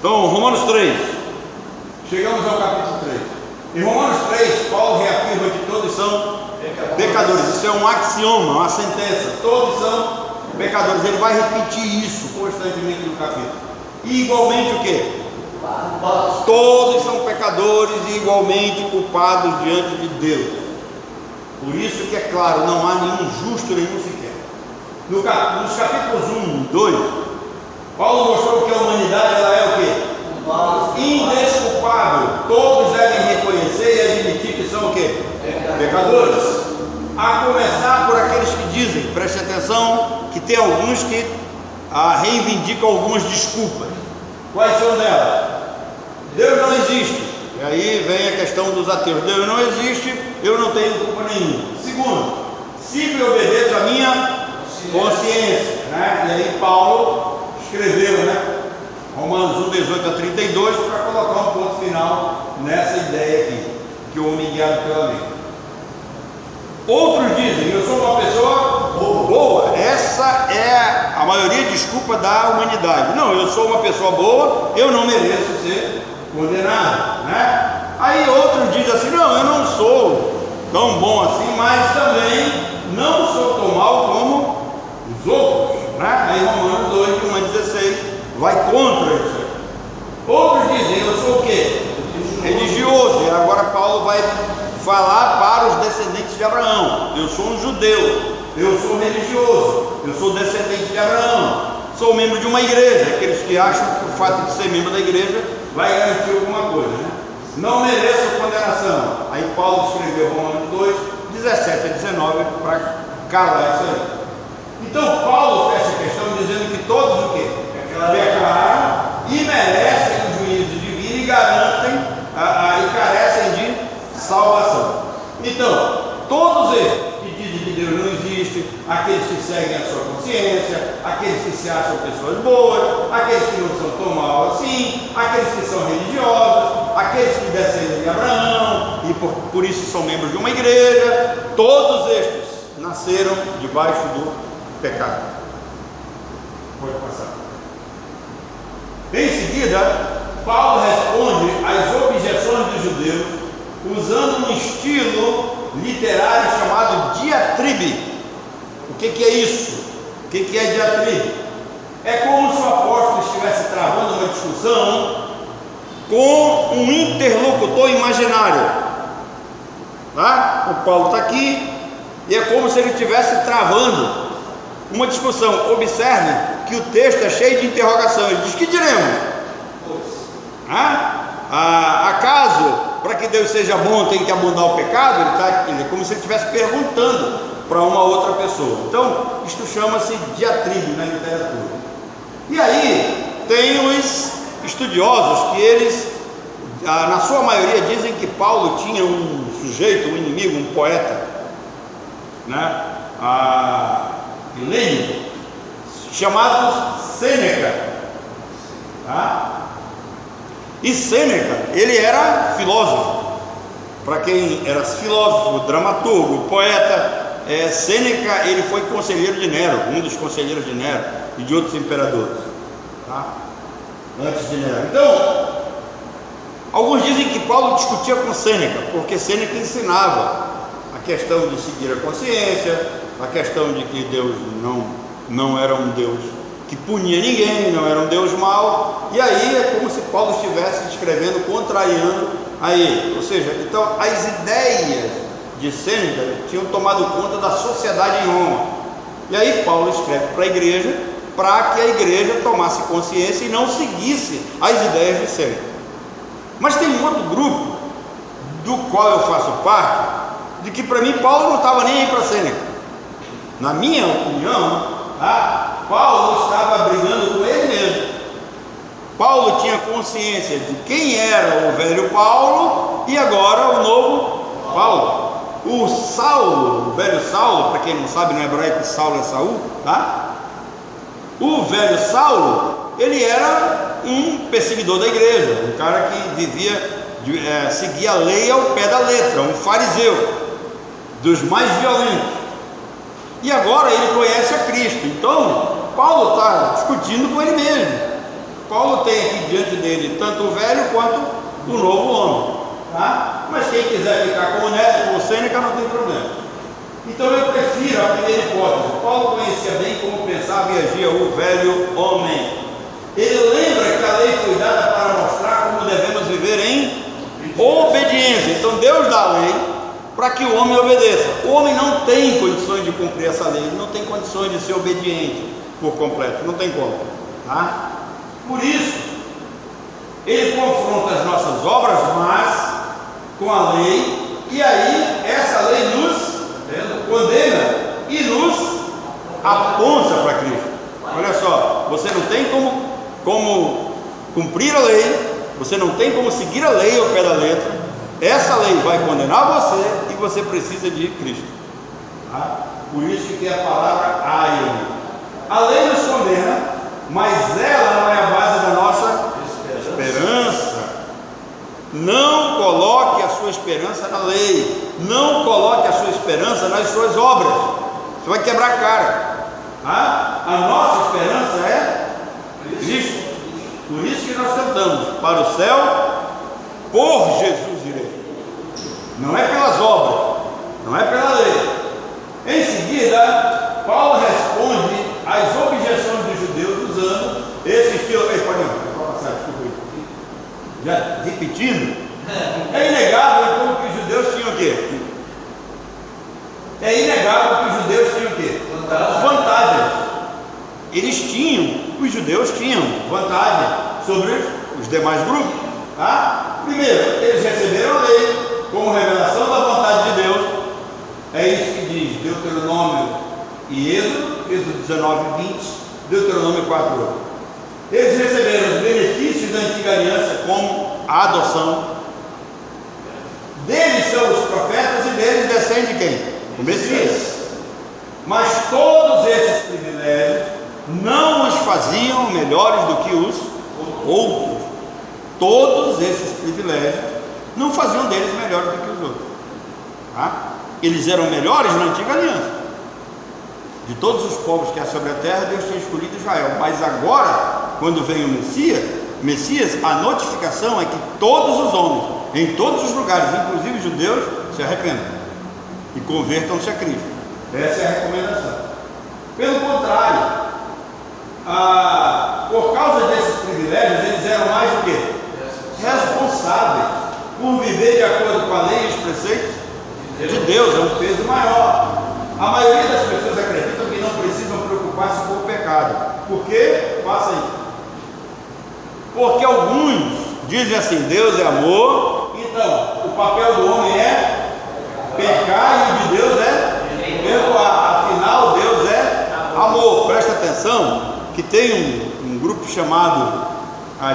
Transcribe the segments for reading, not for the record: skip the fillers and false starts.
Então, Romanos 3. Chegamos ao capítulo 3. Em Romanos 3, Paulo reafirma que todos são pecadores. Isso é um axioma, uma sentença. Todos são pecadores. Ele vai repetir isso constantemente no capítulo. E igualmente o quê? Todos são pecadores e igualmente culpados diante de Deus. Por isso que é claro, não há nenhum justo, nenhum sequer. Nos capítulos 1 e 2, Paulo mostrou que a humanidade ela é o quê? Indesculpável. Todos devem reconhecer e admitir que são o quê? Pecadores. A começar por aqueles que dizem, preste atenção, que tem alguns que reivindicam algumas desculpas. Quais são delas? Deus não existe. E aí vem a questão dos ateus. Deus não existe, eu não tenho culpa nenhuma. Segundo, sigo e obedeço a minha consciência, né? E aí Paulo escreveu, né? Romanos 1, 18 a 32, para colocar um ponto final nessa ideia aqui, que o homem é guiado pela mente. Outros dizem, eu sou uma pessoa boa. Essa é a maioria desculpa da humanidade. Não, eu sou uma pessoa boa, eu não mereço ser condenado, né? Aí outros dizem assim, não, eu não sou tão bom assim, mas também não sou tão mal como os outros, né? Aí Romanos 2, de 1 a 16 vai contra isso. Outros dizem, eu sou o quê? Religioso. E agora Paulo vai falar para os descendentes de Abraão. Eu sou um judeu, eu sou religioso, eu sou descendente de Abraão, sou membro de uma igreja. Aqueles que acham que o fato de ser membro da igreja vai garantir alguma coisa, né? Não mereço condenação. Aí Paulo escreveu Romanos 2, 17 a 19 para calar isso aí. Então Paulo fecha a questão dizendo que todos o quê? Pecaram e merecem o juízo divino e garantem e carecem de salvação. Então, todos eles que dizem que Deus não existe, aqueles que seguem a sua consciência, aqueles que se acham pessoas boas, aqueles que não são tão mal assim, aqueles que são religiosos, aqueles que descendem de Abraão e por isso são membros de uma igreja, todos estes nasceram debaixo do pecado. Pode passar. Em seguida, Paulo responde às objeções dos judeus usando um estilo literário chamado diatribe. O que é isso? O que é diatribe? É como se o apóstolo estivesse travando uma discussão com um interlocutor imaginário. Tá? O Paulo está aqui e é como se ele estivesse travando uma discussão. Observe que o texto é cheio de interrogação. Ele diz: que diremos? Acaso para que Deus seja bom tem que abundar o pecado? Ele é como se ele estivesse perguntando para uma outra pessoa. Então isto chama-se diatribe na literatura. E aí tem os estudiosos que eles, na sua maioria, dizem que Paulo tinha um sujeito, um inimigo, um poeta, né? Helênico, chamado Sêneca, tá? E Sêneca, ele era filósofo. Para quem era filósofo, dramaturgo, poeta, Sêneca, ele foi conselheiro de Nero, um dos conselheiros de Nero e de outros imperadores, tá? Antes de Nero. Então, alguns dizem que Paulo discutia com Sêneca, porque Sêneca ensinava a questão de seguir a consciência, a questão de que Deus não era um Deus que punia ninguém, não era um Deus mau. E aí é como se Paulo estivesse escrevendo, contrariando a ele. Ou seja, então as ideias de Sêneca tinham tomado conta da sociedade em Roma. E aí Paulo escreve para a igreja, para que a igreja tomasse consciência e não seguisse as ideias de Sêneca. Mas tem um outro grupo, do qual eu faço parte, de que para mim Paulo não estava nem aí para Sêneca. Na minha opinião, Paulo estava brigando com ele mesmo. Paulo tinha consciência de quem era o velho Paulo e agora o novo Paulo. O Saulo, o velho Saulo, para quem não sabe, no hebraico Saulo é Saul, tá? O velho Saulo, ele era um perseguidor da igreja, um cara que vivia, seguia a lei ao pé da letra, um fariseu, dos mais violentos. E agora ele conhece a Cristo. Então Paulo está discutindo com ele mesmo. Paulo tem aqui diante dele tanto o velho quanto o novo homem, tá? Mas quem quiser ficar com o Neto, com o Sêneca, não tem problema. Então eu prefiro a primeira hipótese. Paulo conhecia bem como pensava e agia o velho homem. Ele lembra que a lei foi dada para mostrar como devemos viver em obediência. Então Deus dá a lei para que o homem obedeça. O homem não tem condições de cumprir essa lei, ele não tem condições de ser obediente por completo, não tem como, tá? Por isso ele confronta as nossas obras más com a lei, e aí essa lei nos condena e nos aponta para Cristo. Olha só, você não tem como cumprir a lei, você não tem como seguir a lei ao pé da letra. Essa lei vai condenar você e você precisa de Cristo, tá? Por isso que é a palavra ai. A lei nos condena, mas ela não é a base da nossa esperança. Não coloque a sua esperança na lei, não coloque a sua esperança nas suas obras, você vai quebrar a cara, tá? A nossa esperança é Cristo. Por isso que nós cantamos: para o céu, por Jesus irei. Não é pelas obras, não é pela lei. Em seguida, Paulo responde às objeções dos judeus usando esse estilo. Pode passar, desculpa aí. Já repetindo, é inegável então que os judeus tinham o quê? É inegável que os judeus tinham o quê? Vantagens. Eles tinham, os judeus tinham vantagem sobre os demais grupos, tá? Primeiro, eles receberam a lei como revelação da vontade de Deus. É isso que diz Deuteronômio e Êxodo 19, 20, Deuteronômio 4, 8. Eles receberam os benefícios da antiga aliança, como a adoção. Deles são os profetas e deles descende quem? O Messias. Mas todos esses privilégios não os faziam melhores do que os outros. Todos esses privilégios não faziam deles melhores do que os outros, tá? Eles eram melhores na antiga aliança. De todos os povos que há sobre a terra, Deus tinha escolhido Israel. Mas agora, quando vem o Messias, a notificação é que todos os homens, em todos os lugares, inclusive os judeus, se arrependam e convertam-se a Cristo. Essa é a recomendação. Pelo contrário, por causa desses privilégios, eles eram mais do que responsáveis por viver de acordo com a lei e os preceitos de Deus. É um peso maior. A maioria das pessoas acreditam que não precisam preocupar-se com o pecado. Por quê? Passa aí. Porque alguns dizem assim: Deus é amor, então o papel do homem é pecar e o de Deus é perdoar. Afinal, Deus é amor. Presta atenção que tem um grupo chamado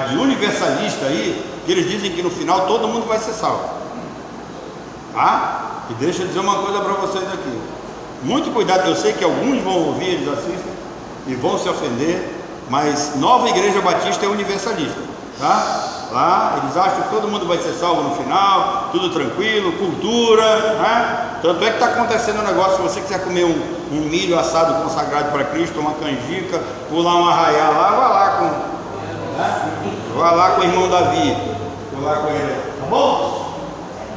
de universalista aí, que eles dizem que no final todo mundo vai ser salvo, tá? E deixa eu dizer uma coisa para vocês aqui. Muito cuidado, eu sei que alguns vão ouvir, eles assistem e vão se ofender, mas Nova Igreja Batista é universalista, tá? Lá eles acham que todo mundo vai ser salvo no final, tudo tranquilo, cultura, né? Tanto é que está acontecendo um negócio: se você quiser comer um milho assado consagrado para Cristo, uma canjica, pular um arraiá lá, vai lá com o irmão Davi, pular com ele, tá bom?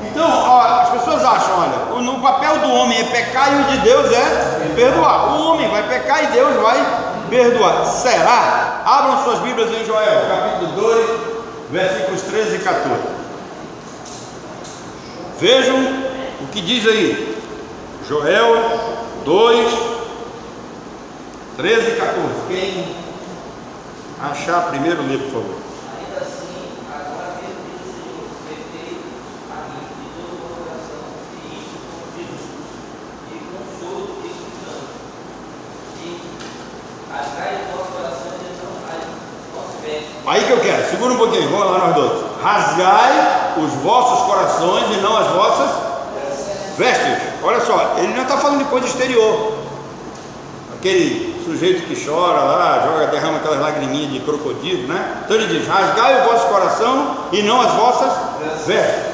Então, as pessoas acham, olha, o papel do homem é pecar e o de Deus é perdoar. O homem vai pecar e Deus vai perdoar. Será? Abram suas Bíblias em Joel, capítulo 2, versículos 13 e 14. Vejam o que diz aí. Joel 2, 13 e 14. Quem achar primeiro, lê, por favor. Aí que eu quero, segura um pouquinho, vamos lá nós dois. Rasgai os vossos corações e não as vossas vestes. Olha só, ele não está falando de coisa exterior. Aquele sujeito que chora lá, derrama aquelas lagriminhas de crocodilo, né? Então ele diz: rasgai o vosso coração e não as vossas vestes.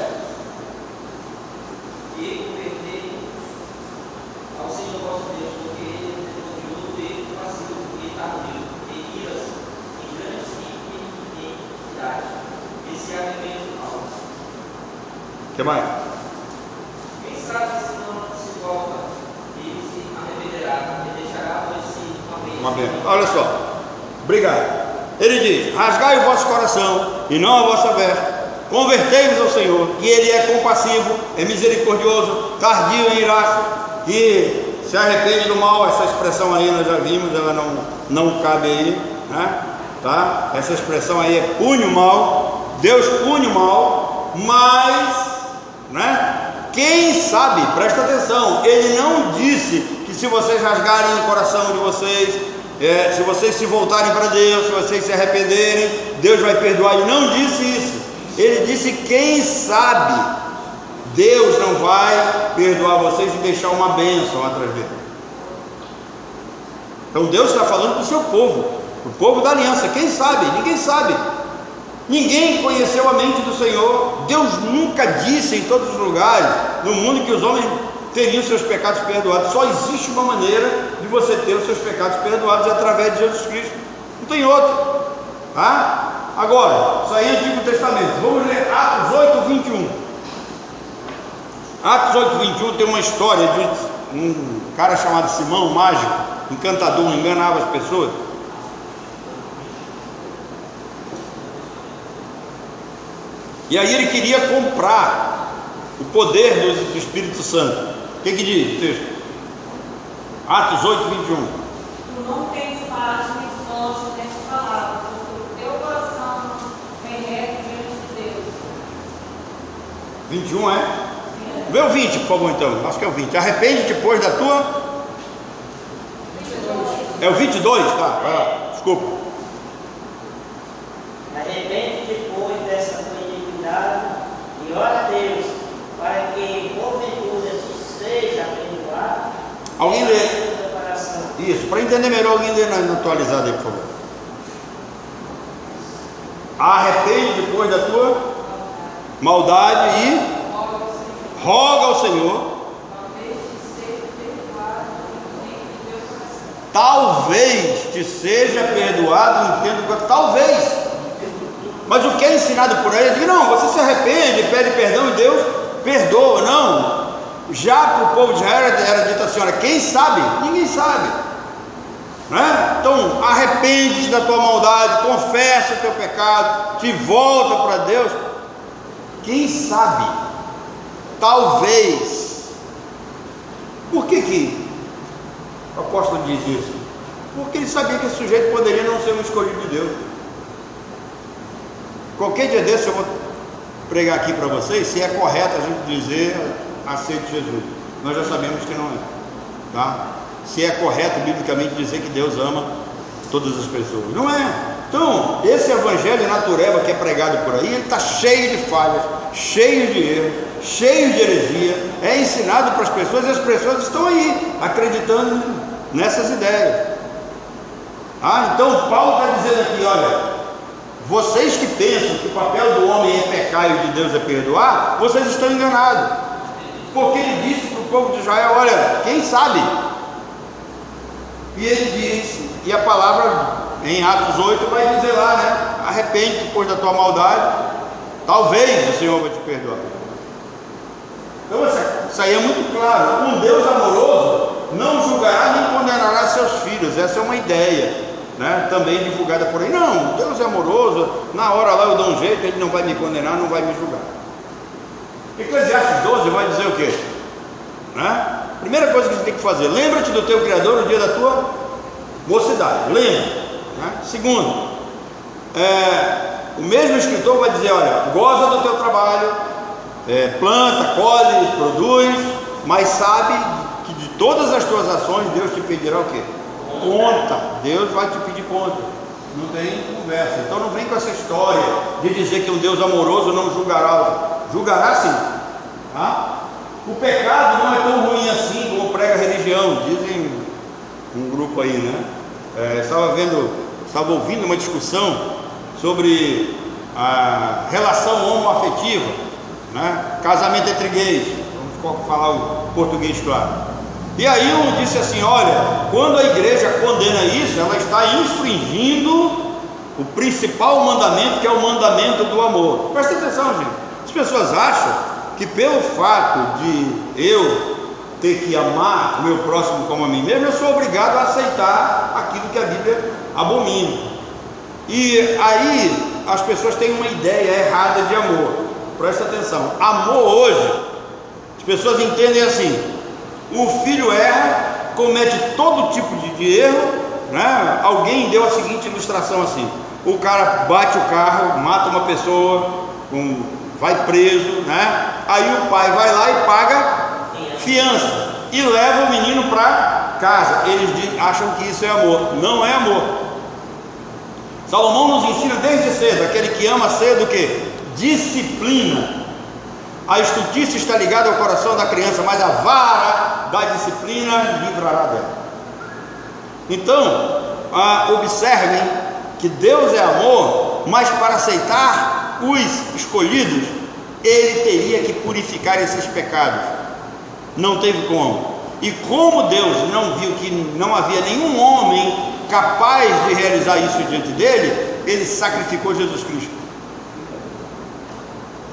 que mais? Quem sabe se não se volta e se arrependerá e deixará você uma vez. Olha só, obrigado. Ele diz: rasgai o vosso coração e não a vossa veste, convertei-vos ao Senhor, e Ele é compassivo, é misericordioso, tardio em irar-se, e se arrepende do mal. Essa expressão aí nós já vimos, ela não cabe aí, né? Tá? Essa expressão aí é pune o mal, Deus pune o mal, mas, né? Quem sabe, presta atenção, Ele não disse que se vocês rasgarem o coração de vocês, se vocês se voltarem para Deus, se vocês se arrependerem, Deus vai perdoar. Ele não disse isso. Ele disse: quem sabe Deus não vai perdoar vocês e deixar uma bênção atrás dele. Então Deus está falando para o seu povo, para o povo da aliança. Quem sabe? Ninguém sabe. Ninguém conheceu a mente do Senhor. Deus nunca disse em todos os lugares no mundo que os homens teriam seus pecados perdoados. Só existe uma maneira de você ter os seus pecados perdoados, é através de Jesus Cristo. Não tem outro. Tá? Agora, isso aí é Antigo Testamento. Vamos ler Atos 8, 21. Atos 8, 21 tem uma história de um cara chamado Simão, mágico, encantador, enganava as pessoas. E aí ele queria comprar o poder do Espírito Santo. O que diz o texto? Atos 8, 21. Tu não tens parte nem sorte nessa palavra, porque o teu coração é reto diante de Deus. 21 é? Vê o 20, por favor, então. Acho que é o 20. Arrepende depois da tua. 22. É o 22? Tá, vai lá. Desculpa. Arrepende depois dessa tua iniquidade e ora a Deus, para que porventura te seja perdoado. Alguém lê? Coração. Isso, para entender melhor, alguém lê na atualizada aí, por favor. Arrepende depois da tua maldade e roga ao Senhor. Talvez te seja perdoado, entendo, talvez. Mas o que é ensinado por aí? Diz: não, você se arrepende, pede perdão e Deus perdoa. Não. Já para o povo de Israel era dito assim: olha, quem sabe? Ninguém sabe, né? Então arrepende-te da tua maldade, confessa o teu pecado, te volta para Deus. Quem sabe? Talvez. Por que o apóstolo diz isso? Porque ele sabia que esse sujeito poderia não ser um escolhido de Deus. Qualquer dia desse eu vou pregar aqui para vocês se é correto a gente dizer aceite Jesus. Nós já sabemos que não é, tá? Se é correto biblicamente dizer que Deus ama todas as pessoas, não é. Então esse evangelho natureba que é pregado por aí, ele está cheio de falhas, cheio de erros, cheio de heresia. É ensinado para as pessoas e as pessoas estão aí acreditando nessas ideias. Então Paulo está dizendo aqui: olha, vocês que pensam que o papel do homem é pecar e o de Deus é perdoar, vocês estão enganados. Porque ele disse para o povo de Israel: olha, quem sabe? E ele diz, e a palavra em Atos 8 vai dizer lá, né? Arrepende depois da tua maldade, talvez o Senhor vai te perdoar. Então isso aí é muito claro. Um Deus amoroso não julgará nem condenará seus filhos. Essa é uma ideia, né? Também divulgada por aí. Não, Deus é amoroso, na hora lá eu dou um jeito, Ele não vai me condenar, não vai me julgar. Eclesiastes 12 vai dizer o quê? Né? Primeira coisa que você tem que fazer: lembra-te do teu Criador no dia da tua mocidade. Lembra, né? Segundo, o mesmo escritor vai dizer: olha, goza do teu trabalho, planta, colhe, produz, mas sabe que de todas as tuas ações Deus te pedirá o quê? Conta. Deus vai te pedir conta. Não tem conversa. Então não vem com essa história de dizer que um Deus amoroso não julgará. Julgará sim, tá? O pecado não é tão ruim assim como prega a religião, dizem um grupo aí, né? Estava ouvindo uma discussão sobre a relação homoafetiva, né? Casamento entre gays, vamos falar o português claro. E aí um disse assim: olha, quando a igreja condena isso, ela está infringindo o principal mandamento, que é o mandamento do amor. Presta atenção, gente. As pessoas acham que pelo fato de eu ter que amar o meu próximo como a mim mesmo, eu sou obrigado a aceitar aquilo que a Bíblia abomina. E aí as pessoas têm uma ideia errada de amor. Presta atenção, amor hoje, as pessoas entendem assim: o filho erra, comete todo tipo de erro, né? Alguém deu a seguinte ilustração assim: o cara bate o carro, mata uma pessoa, vai preso, né? Aí o pai vai lá e paga fiança e leva o menino para casa. Eles acham que isso é amor. Não é amor. Salomão nos ensina desde cedo: aquele que ama cedo o quê? Disciplina. A estultícia está ligada ao coração da criança, mas a vara da disciplina livrará dela. Então, observem que Deus é amor, mas para aceitar os escolhidos, Ele teria que purificar esses pecados. Não teve como. E como Deus não viu que não havia nenhum homem capaz de realizar isso diante dele, Ele sacrificou Jesus Cristo.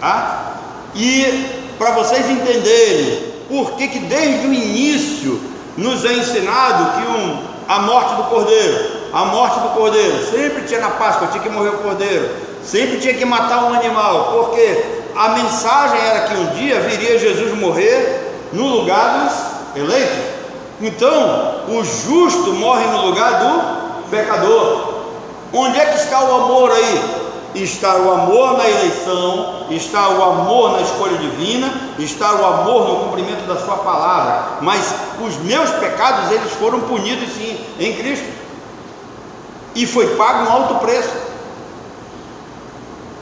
Tá? E para vocês entenderem por que desde o início nos é ensinado que a morte do cordeiro, sempre tinha na Páscoa, tinha que morrer o cordeiro, sempre tinha que matar um animal, porque a mensagem era que um dia viria Jesus morrer no lugar dos eleitos. Então o justo morre no lugar do pecador. Onde é que está o amor aí? Está o amor na eleição, está o amor na escolha divina, está o amor no cumprimento da sua palavra. Mas os meus pecados, eles foram punidos sim em Cristo, e foi pago um alto preço.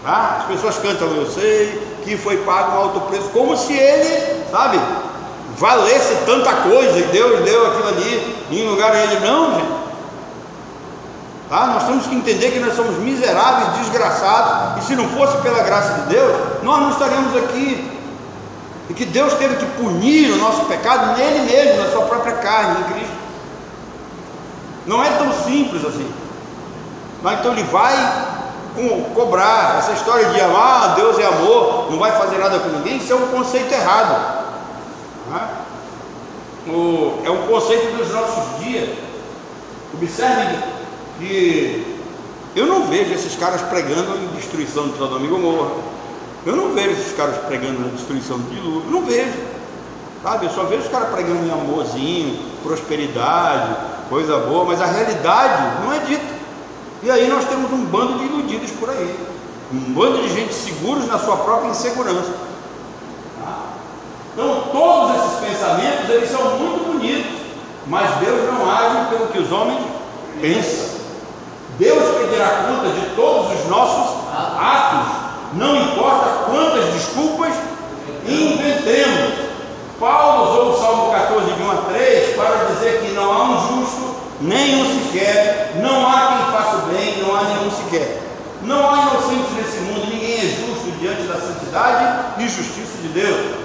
Tá? As pessoas cantam: eu sei que foi pago um alto preço, como se ele, sabe, valesse tanta coisa e Deus deu aquilo ali em lugar dele. Não, gente. Tá? Nós temos que entender que nós somos miseráveis, desgraçados, e se não fosse pela graça de Deus, nós não estaríamos aqui. E que Deus teve que punir o nosso pecado nele mesmo, na sua própria carne, em Cristo. Não é tão simples assim. Mas então Ele vai cobrar. Essa história de amar, Deus é amor, não vai fazer nada com ninguém, isso é um conceito errado. Tá? É um conceito dos nossos dias. Observem que eu não vejo esses caras pregando em destruição de Sodoma e Gomorra. Eu não vejo esses caras pregando na destruição de dilúvio. Eu não vejo, sabe? Eu só vejo os caras pregando em amorzinho, prosperidade, coisa boa, mas a realidade não é dita. E aí nós temos um bando de iludidos por aí, um bando de gente seguros na sua própria insegurança. Tá? Então todos esses pensamentos, eles são muito bonitos, mas Deus não age pelo que os homens pensam. Deus pedirá conta de todos os nossos atos, não importa quantas desculpas inventemos. Paulo usou o Salmo 14, de 1 a 3, para dizer que não há um justo, nenhum sequer, não há quem faça o bem, não há nenhum sequer. Não há inocentes nesse mundo, ninguém é justo diante da santidade e justiça de Deus.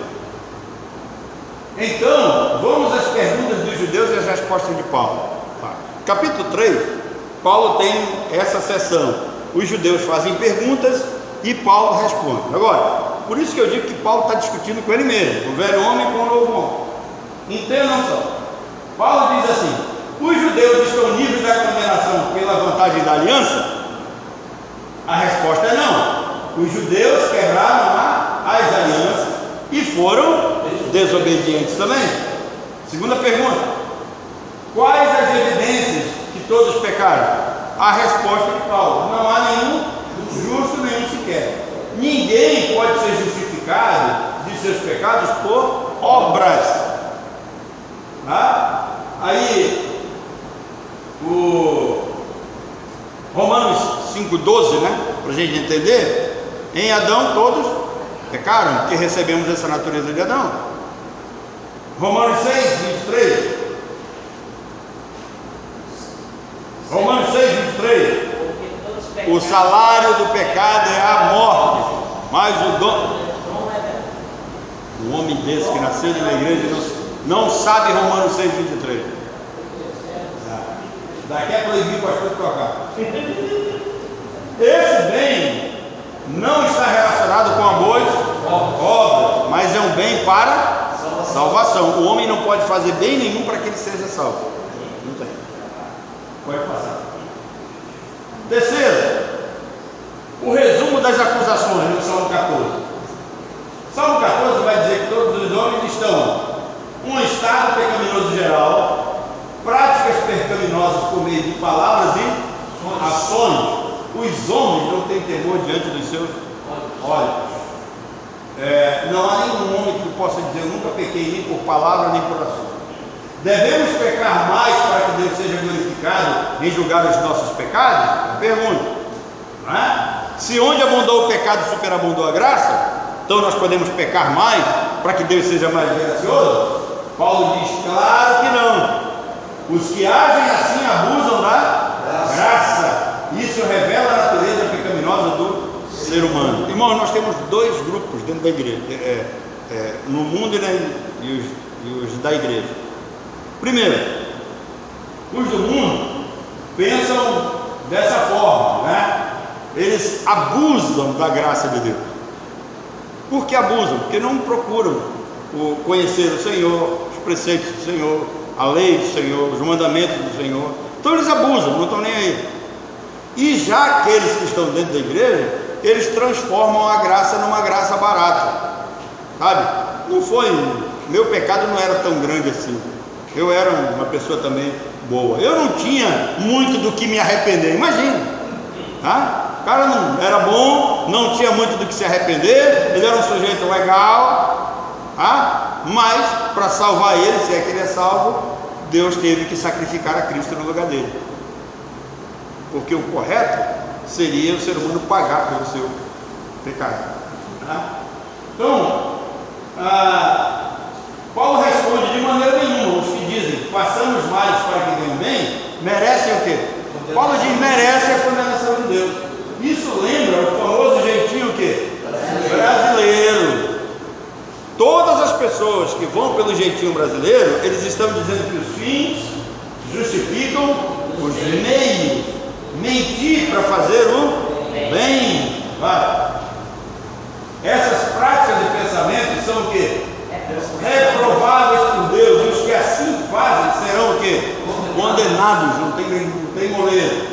Então, vamos às perguntas dos judeus e às respostas de Paulo. Capítulo 3, Paulo tem essa seção: os judeus fazem perguntas e Paulo responde. Agora, por isso que eu digo que Paulo está discutindo com ele mesmo, o velho homem com o novo homem. Entendam só, Paulo diz assim: os judeus estão livres da condenação pela vantagem da aliança? A resposta é não. Os judeus quebraram as alianças e foram desobedientes também. Segunda pergunta: quais as evidências que todos pecaram? A resposta de Paulo: não há nenhum justo, nenhum sequer. Ninguém pode ser justificado de seus pecados por obras. Tá? Aí, o Romanos 5,12, né? Para a gente entender: em Adão todos pecaram, porque recebemos essa natureza de Adão. Romanos 6, 23. Romanos 6, 23. O salário do pecado é a morte, mas o dom. Um homem desse que nasceu na igreja não sabe Romanos 6, 23. Daqui é proibir o pastor de tocar. Esse bem não está relacionado com amores, obras, mas é bem para salvação. O homem não pode fazer bem nenhum para que ele seja salvo. Não tem. Pode passar. Terceiro, o resumo das acusações no Salmo 14. Salmo 14 vai dizer que todos os homens estão um estado pecaminoso geral, práticas pecaminosas por meio de palavras e ações. Os homens não têm temor diante dos seus olhos. Não há nenhum homem que possa dizer: eu nunca pequei nem por palavra nem por ação. Devemos pecar mais para que Deus seja glorificado em julgar os nossos pecados? Pergunta, não é? Se onde abundou o pecado superabundou a graça, então nós podemos pecar mais para que Deus seja mais gracioso? Paulo diz: claro que não. Os que agem assim abusam da graça. Isso revela a natureza pecaminosa do ser humano. Irmãos, nós temos dois grupos dentro da igreja, no mundo, né, e os da igreja. Primeiro, os do mundo pensam dessa forma, né? Eles abusam da graça de Deus. Por que abusam? Porque não procuram conhecer o Senhor, os preceitos do Senhor, a lei do Senhor, os mandamentos do Senhor. Então eles abusam, não estão nem aí. E já aqueles que estão dentro da igreja, eles transformam a graça numa graça barata, sabe? Não foi, meu pecado não era tão grande assim. Eu era uma pessoa também boa. Eu não tinha muito do que me arrepender. Imagina, tá? O cara não era bom, não tinha muito do que se arrepender. Ele era um sujeito legal, tá? Mas para salvar ele, se é que ele é salvo, Deus teve que sacrificar a Cristo no lugar dele. Porque o correto seria o ser humano pagar pelo seu pecado, tá? Então, Paulo responde: de maneira nenhuma. Os que dizem façamos males para que ganhem bem, merecem o quê? Paulo diz: merece a condenação de Deus. Isso lembra o famoso jeitinho o quê? Brasileiro. Todas as pessoas que vão pelo jeitinho brasileiro, eles estão dizendo que os fins justificam os meios. Mentir para fazer o bem. Vai. Essas práticas de pensamento são o quê? Reprováveis por Deus. E os que assim fazem serão o quê? Condenados. Não tem moleiro.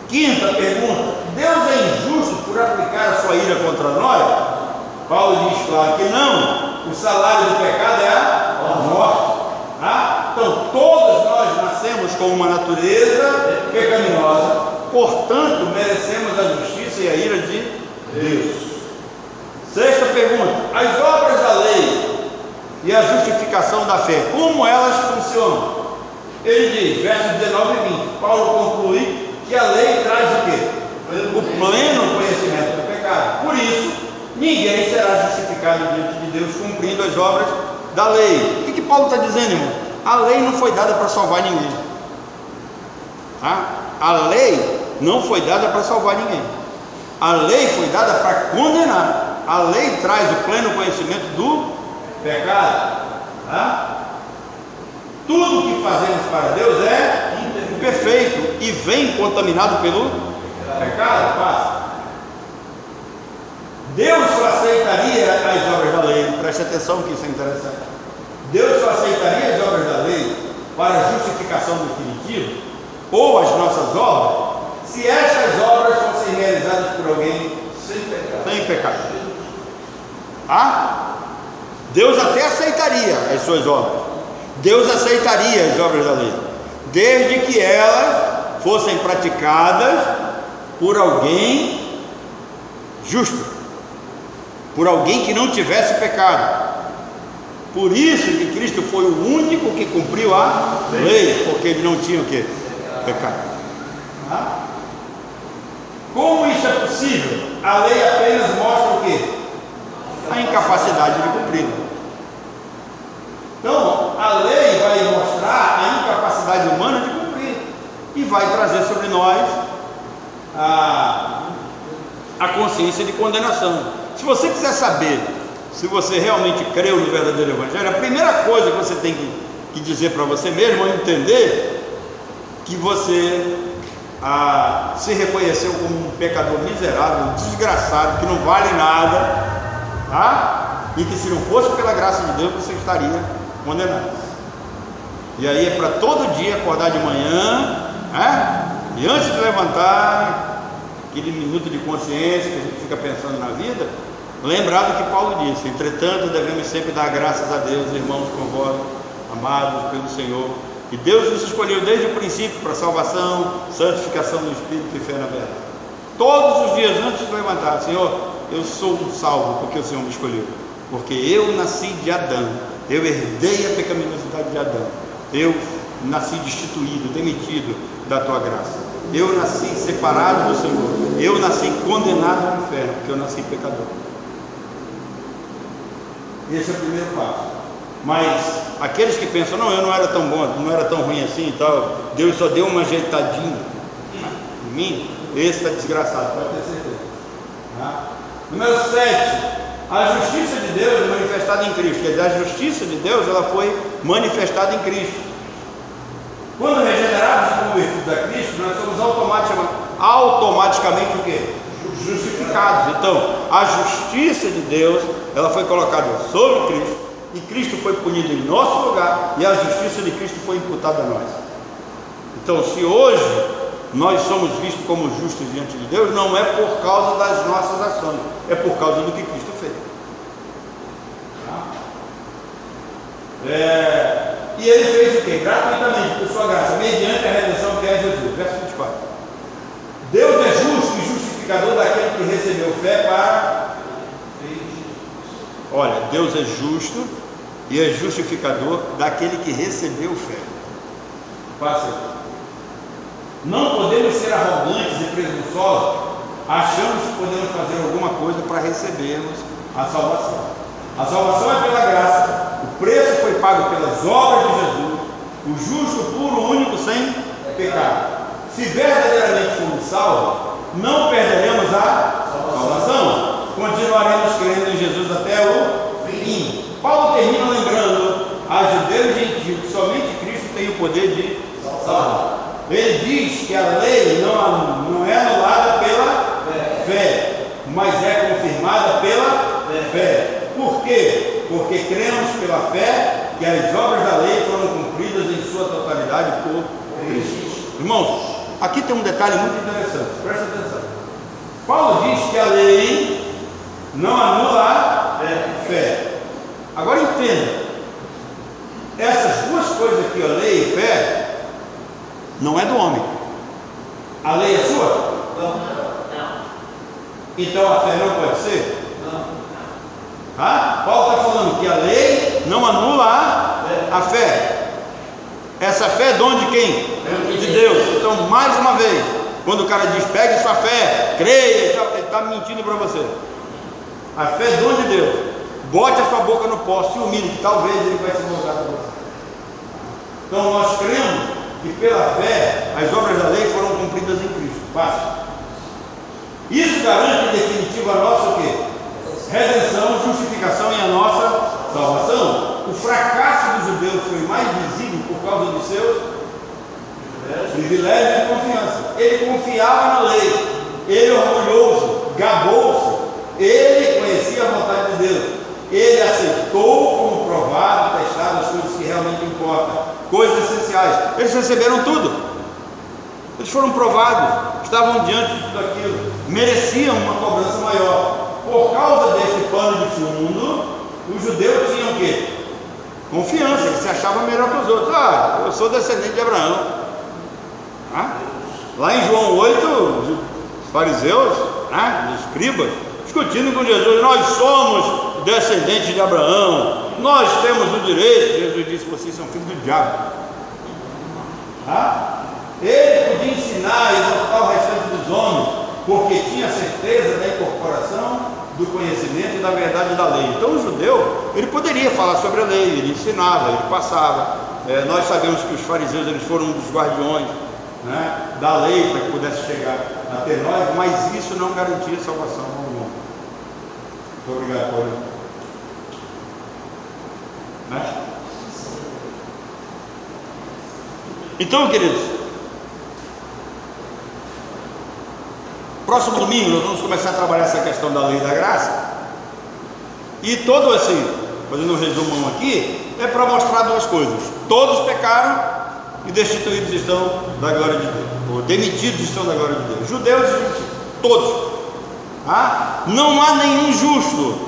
Quinta pergunta: Deus é injusto por aplicar a sua ira contra nós? Paulo diz claro que não. O salário do pecado é a morte. Tá? Então todos nós nascemos com uma natureza pecaminosa, portanto merecemos a justiça e a ira de Deus. Sexta pergunta: as obras da lei e a justificação da fé, como elas funcionam? Ele diz, versos 19 e 20, Paulo conclui que a lei traz o quê? O pleno conhecimento do pecado. Por isso, ninguém será justificado diante de Deus cumprindo as obras da lei. O que Paulo está dizendo, irmão? A lei não foi dada para salvar ninguém, tá? A lei não foi dada para salvar ninguém. A lei foi dada para condenar. A lei traz o pleno conhecimento do pecado, tá? Tudo que fazemos para Deus é imperfeito e vem contaminado pelo pecado. Passa. Deus só aceitaria as obras da lei. Preste atenção que isso é interessante. Deus só aceitaria as obras da lei para a justificação definitiva, ou as nossas obras, se estas obras fossem realizadas por alguém sem pecado. Ah? Deus até aceitaria as suas obras. Deus aceitaria as obras da lei, desde que elas fossem praticadas por alguém justo, por alguém que não tivesse pecado. Por isso que Cristo foi o único que cumpriu a lei, porque ele não tinha o quê? Pecado. Como isso é possível? A lei apenas mostra o quê? A incapacidade de cumprir. Então, a lei vai mostrar a incapacidade humana de cumprir e vai trazer sobre nós a consciência de condenação. Se você quiser saber se você realmente creu no verdadeiro evangelho, a primeira coisa que você tem que dizer para você mesmo é entender que você se reconheceu como um pecador miserável, desgraçado, que não vale nada, tá? e que se não fosse pela graça de Deus você estaria condenado. E aí é para todo dia acordar de manhã, e antes de levantar, aquele minuto de consciência que a gente fica pensando na vida, lembrar do que Paulo disse: entretanto devemos sempre dar graças a Deus, irmãos, com vós, amados pelo Senhor, que Deus nos escolheu desde o princípio para salvação, santificação do Espírito e fé na verdade. Todos os dias antes de levantar: Senhor, eu sou salvo porque o Senhor me escolheu, porque eu nasci de Adão, eu herdei a pecaminosidade de Adão, eu nasci destituído, demitido da tua graça, eu nasci separado do Senhor, eu nasci condenado ao inferno, porque eu nasci pecador. Esse é o primeiro passo. Mas aqueles que pensam: não, eu não era tão bom, não era tão ruim assim e tal, Deus só deu uma ajeitadinha em mim, esse está desgraçado, pode ter certeza. Número 7, a justiça de Deus é manifestada em Cristo. Quer dizer, a justiça de Deus, ela foi manifestada em Cristo. Quando regenerados e convertidos a Cristo, nós somos automaticamente o quê? Justificados. Então, a justiça de Deus, ela foi colocada sobre Cristo, e Cristo foi punido em nosso lugar, e a justiça de Cristo foi imputada a nós. Então, se hoje nós somos vistos como justos diante de Deus, não é por causa das nossas ações, é por causa do que Cristo fez. E ele fez o quê? Gratuitamente, por sua graça, mediante a redenção que é Jesus. Verso 24. Deus é justo e justificador daquele que recebeu fé para... Olha, Deus é justo e é justificador daquele que recebeu fé. Passa aqui. Não podemos ser arrogantes e presunçosos, achamos que podemos fazer alguma coisa para recebermos a salvação. A salvação é pela graça, o preço foi pago pelas obras de Jesus, o justo, puro, único, sem pecado. Se verdadeiramente formos salvos, não perderemos a salvação, continuaremos crendo em Jesus até o fim. Paulo termina lembrando a judeu e gentio que somente Cristo tem o poder de salvar. Ele diz que a lei não é anulada pela fé, mas é confirmada pela fé. Por quê? Porque cremos pela fé que as obras da lei foram cumpridas em sua totalidade por Cristo. Irmãos, aqui tem um detalhe muito interessante, presta atenção. Paulo diz que a lei não anula a fé. Agora entenda, essas duas coisas aqui, a lei e fé, não é do homem. A lei é sua? Não. Então a fé não pode ser? Paulo está falando que a lei não anula a fé. Essa fé é dom de quem? De Deus. Então, mais uma vez, quando o cara diz: pegue sua fé, creia, ele está mentindo para você. A fé é dom de Deus. Bote a sua boca no pó, se humilhe, que talvez ele vai se voltar para você. Então nós cremos que pela fé as obras da lei foram cumpridas em Cristo. Fácil. Isso garante em definitivo a nossa o quê? Redenção, justificação e a nossa salvação. O fracasso dos judeus foi mais visível por causa dos seus privilégios e confiança. Ele confiava na lei, ele orgulhoso, gabou-se, ele conhecia a vontade de Deus, ele aceitou como provado, testado as coisas que realmente importam, coisas essenciais. Eles receberam tudo, eles foram provados, estavam diante de tudo aquilo, mereciam uma cobrança maior. Por causa deste pano de fundo, o judeu tinha o quê? Confiança, ele se achava melhor que os outros. Eu sou descendente de Abraão. Lá em João 8, os fariseus, os escribas, discutindo com Jesus: nós somos descendentes de Abraão, nós temos o direito. Jesus disse: vocês são filhos do diabo. Ele podia ensinar e exortar o restante dos homens, porque tinha certeza da incorporação do conhecimento e da verdade da lei. Então o judeu, ele poderia falar sobre a lei, ele ensinava, ele passava. Nós sabemos que os fariseus, eles foram um dos guardiões, da lei, para que pudesse chegar até nós, mas isso não garantia salvação ao mundo. Muito obrigado, Paulo. Então, queridos, próximo domingo nós vamos começar a trabalhar essa questão da lei e da graça. E todo esse, fazendo um resumão aqui, é para mostrar duas coisas: todos pecaram e destituídos estão da glória de Deus, ou demitidos estão da glória de Deus, judeus e gentios, todos. Não há nenhum justo.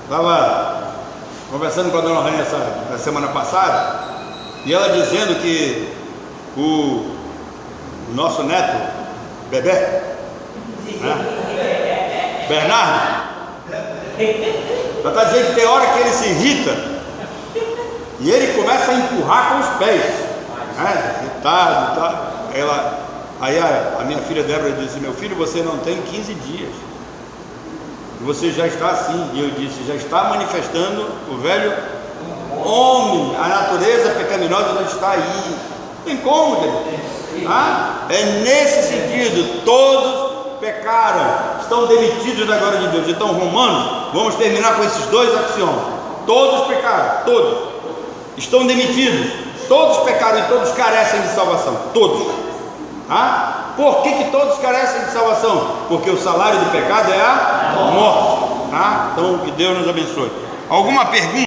Estava conversando com a dona Rani na semana passada, e ela dizendo que o nosso neto, Bebé, Bernardo, ela está dizendo que tem hora que ele se irrita e ele começa a empurrar com os pés, irritado. Aí a minha filha Débora disse: meu filho, você não tem 15 dias e você já está assim. E eu disse: já está manifestando o velho homem, a natureza pecaminosa já está aí. Não tem como, querido. É nesse sentido: todos pecaram, estão demitidos da glória de Deus. Então, Romanos, vamos terminar com esses dois axiomas: todos pecaram, todos estão demitidos, todos pecaram e todos carecem de salvação, todos. Por que todos carecem de salvação? Porque o salário do pecado é a morte. Então, que Deus nos abençoe. Alguma pergunta?